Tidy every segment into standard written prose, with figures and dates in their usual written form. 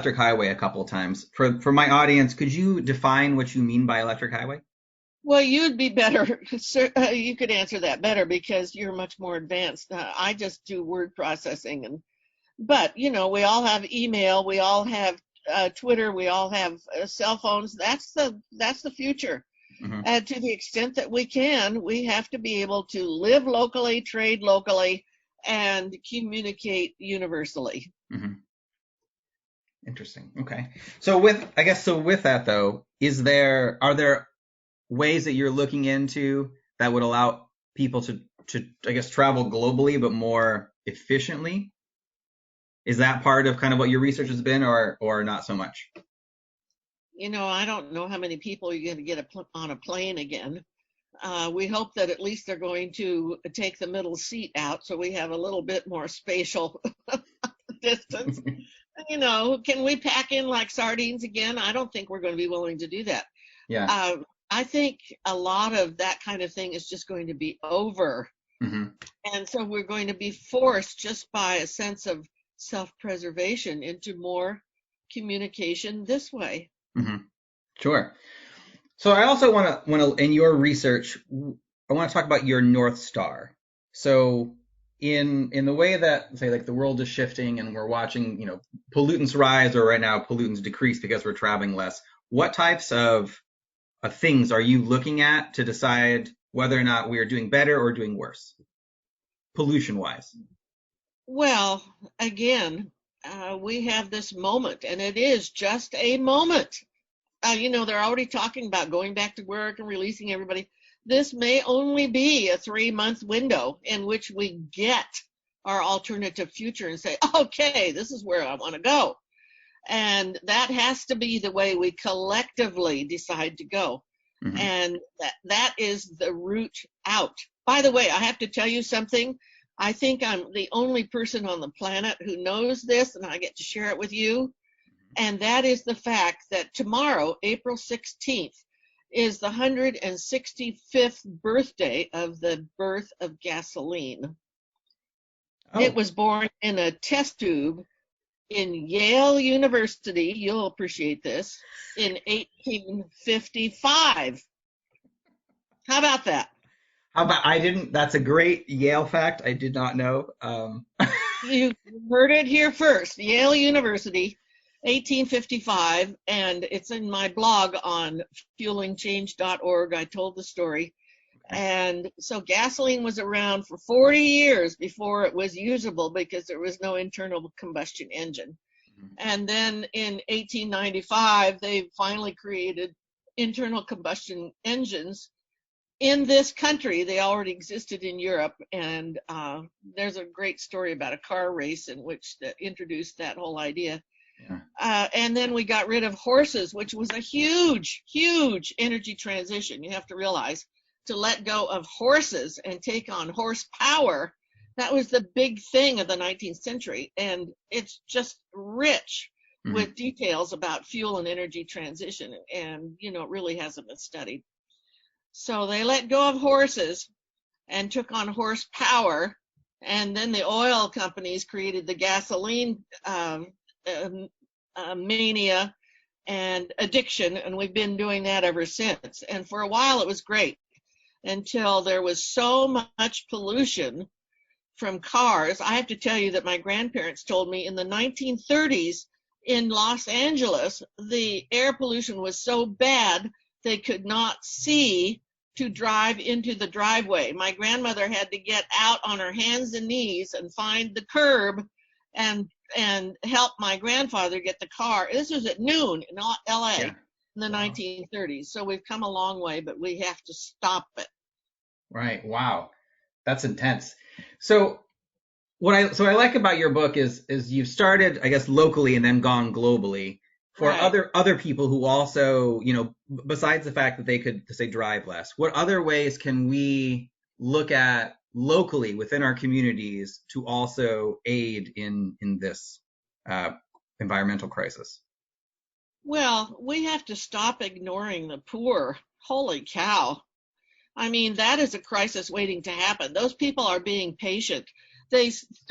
electric highway a couple of times. For my audience, could you define what you mean by electric highway? Well, you'd be better. You could answer that better because you're much more advanced. I just do word processing, but we all have email, we all have Twitter, we all have cell phones. That's the future. Hmm. And to the extent that we can, we have to be able to live locally, trade locally, and communicate universally. Hmm. Interesting. Okay. So with that though, are there ways that you're looking into that would allow people to I guess travel globally but more efficiently? Is that part of kind of what your research has been, or not so much? I don't know how many people you're going to get on a plane again. We hope that at least they're going to take the middle seat out so we have a little bit more spatial distance. Can we pack in like sardines again? I don't think we're going to be willing to do that. Yeah. I think a lot of that kind of thing is just going to be over. Hmm. And so we're going to be forced just by a sense of self-preservation into more communication this way. Hmm. Sure. So I also want to in your research, I want to talk about your North Star. So in the way that say like the world is shifting and we're watching, pollutants rise, or right now pollutants decrease because we're traveling less. What types of things are you looking at to decide whether or not we are doing better or doing worse, pollution wise? Well, again, we have this moment, and it is just a moment. They're already talking about going back to work and releasing everybody. This may only be a 3-month window in which we get our alternative future and say, okay, this is where I want to go. And that has to be the way we collectively decide to go. Mm-hmm. And that is the route out. By the way, I have to tell you something. I think I'm the only person on the planet who knows this, and I get to share it with you. And that is the fact that tomorrow, April 16th, is the 165th birthday of the birth of gasoline. Oh. It was born in a test tube in Yale University, you'll appreciate this, in 1855. How about that? That's a great Yale fact. I did not know. You heard it here first. Yale University, 1855, and it's in my blog on fuelingchange.org. I told the story. And so gasoline was around for 40 years before it was usable because there was no internal combustion engine. Mm-hmm. And then in 1895, they finally created internal combustion engines in this country. They already existed in Europe, and there's a great story about a car race in which that introduced that whole idea. Yeah. And then we got rid of horses, which was a huge, huge energy transition. You have to realize, to let go of horses and take on horsepower, that was the big thing of the 19th century. And it's just rich mm-hmm. with details about fuel and energy transition, and it really hasn't been studied. So they let go of horses and took on horsepower, and then the oil companies created the gasoline mania and addiction, and we've been doing that ever since. And for a while it was great, until there was so much pollution from cars. I have to tell you that my grandparents told me in the 1930s in Los Angeles, the air pollution was so bad they could not see to drive into the driveway. My grandmother had to get out on her hands and knees and find the curb and help my grandfather get the car. This was at noon in LA in the 1930s. So we've come a long way, but we have to stop it. Right. Wow. That's intense. So what I like about your book is you've started, I guess, locally and then gone globally. For right. other people who also, besides the fact that they could, say, drive less, what other ways can we look at locally within our communities to also aid in this environmental crisis? Well, we have to stop ignoring the poor. Holy cow. I mean, that is a crisis waiting to happen. Those people are being patient.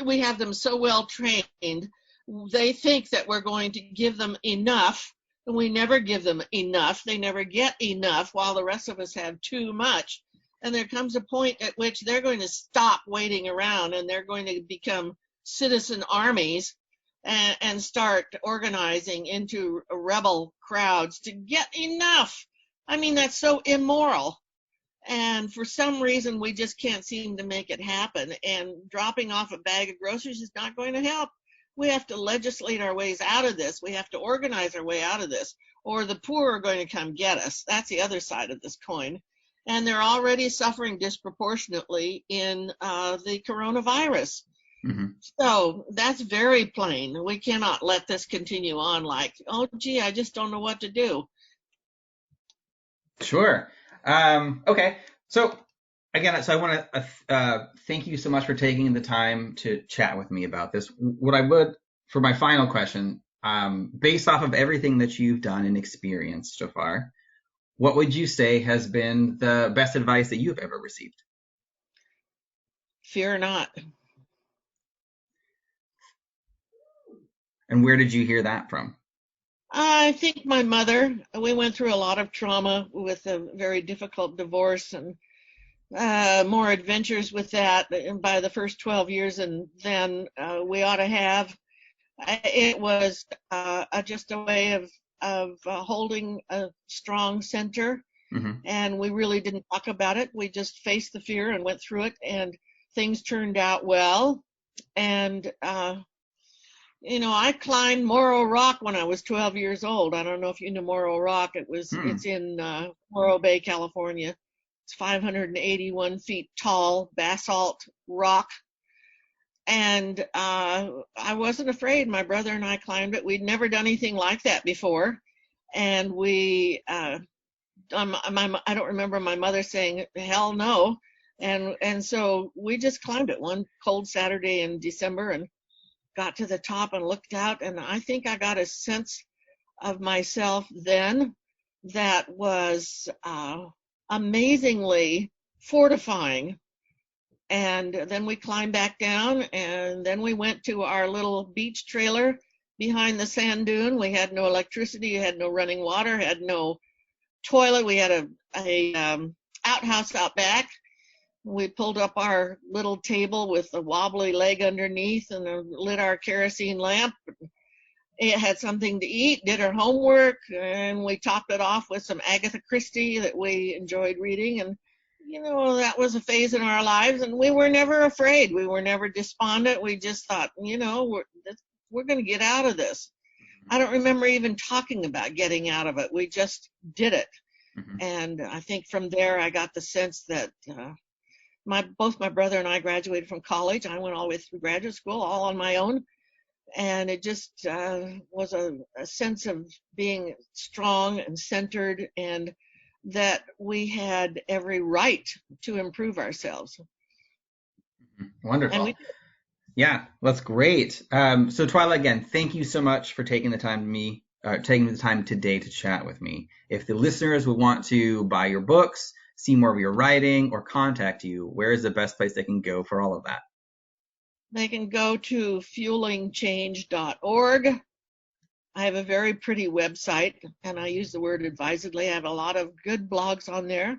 We have them so well trained. they think that we're going to give them enough, and we never give them enough. They never get enough, while the rest of us have too much. And there comes a point at which they're going to stop waiting around, and they're going to become citizen armies and start organizing into rebel crowds to get enough. I mean, that's so immoral. And for some reason, we just can't seem to make it happen. And dropping off a bag of groceries is not going to help. We have to legislate our ways out of this. We have to organize our way out of this, or the poor are going to come get us. That's the other side of this coin. And they're already suffering disproportionately in the coronavirus. Mm-hmm. So that's very plain. We cannot let this continue on like, oh, gee, I just don't know what to do. Sure. Okay. So again, I want to thank you so much for taking the time to chat with me about this. What I would, for my final question, based off of everything that you've done and experienced so far, what would you say has been the best advice that you've ever received? Fear not. And where did you hear that from? I think my mother. We went through a lot of trauma with a very difficult divorce, and more adventures with that by the first 12 years and then we ought to have. It was just a way of holding a strong center. Mm-hmm. And we really didn't talk about it. We just faced the fear and went through it, and things turned out well. And I climbed Morro Rock when I was 12 years old. I don't know if you know Morro Rock. It's in Morro Bay, California. It's 581 feet tall, basalt rock. And I wasn't afraid. My brother and I climbed it. We'd never done anything like that before. And I don't remember my mother saying, hell no. And so we just climbed it one cold Saturday in December and got to the top and looked out. And I think I got a sense of myself then that was amazingly fortifying. And then we climbed back down, and then we went to our little beach trailer behind the sand dune. We had no electricity, had no running water, had no toilet. We had a outhouse out back. We pulled up our little table with a wobbly leg underneath and lit our kerosene lamp. It had something to eat, did our homework, and we topped it off with some Agatha Christie that we enjoyed reading. And, that was a phase in our lives, and we were never afraid. We were never despondent. We just thought, we're going to get out of this. I don't remember even talking about getting out of it. We just did it. Mm-hmm. And I think from there I got the sense that both my brother and I graduated from college. I went all the way through graduate school, all on my own. And it just was a sense of being strong and centered, and that we had every right to improve ourselves. Wonderful. Yeah, that's great. So Twyla, again, thank you so much for taking the time today to chat with me. If the listeners would want to buy your books, see more of your writing, or contact you, where is the best place they can go for all of that? They can go to fuelingchange.org. I have a very pretty website, and I use the word advisedly. I have a lot of good blogs on there.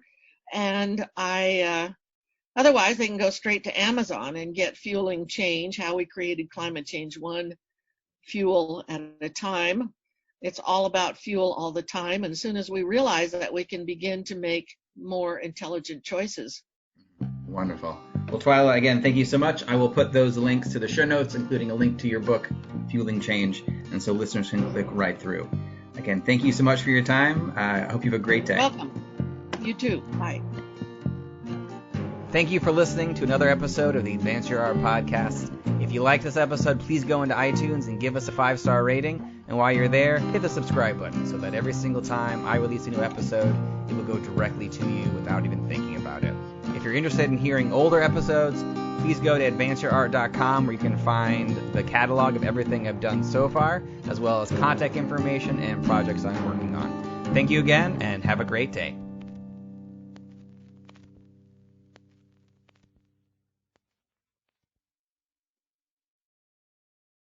And otherwise, they can go straight to Amazon and get Fueling Change, How We Created Climate Change, One Fuel at a Time. It's all about fuel all the time. And as soon as we realize that, we can begin to make more intelligent choices. Wonderful. Well, Twyla, again, thank you so much. I will put those links to the show notes, including a link to your book, Fueling Change, and so listeners can click right through. Again, thank you so much for your time. I hope you have a great day. Welcome. You too. Bye. Thank you for listening to another episode of the Advance Your Art podcast. If you like this episode, please go into iTunes and give us a 5-star rating. And while you're there, hit the subscribe button so that every single time I release a new episode, it will go directly to you without even thinking about it. If you're interested in hearing older episodes, please go to advanceyourart.com, where you can find the catalog of everything I've done so far, as well as contact information and projects I'm working on. Thank you again, and have a great day.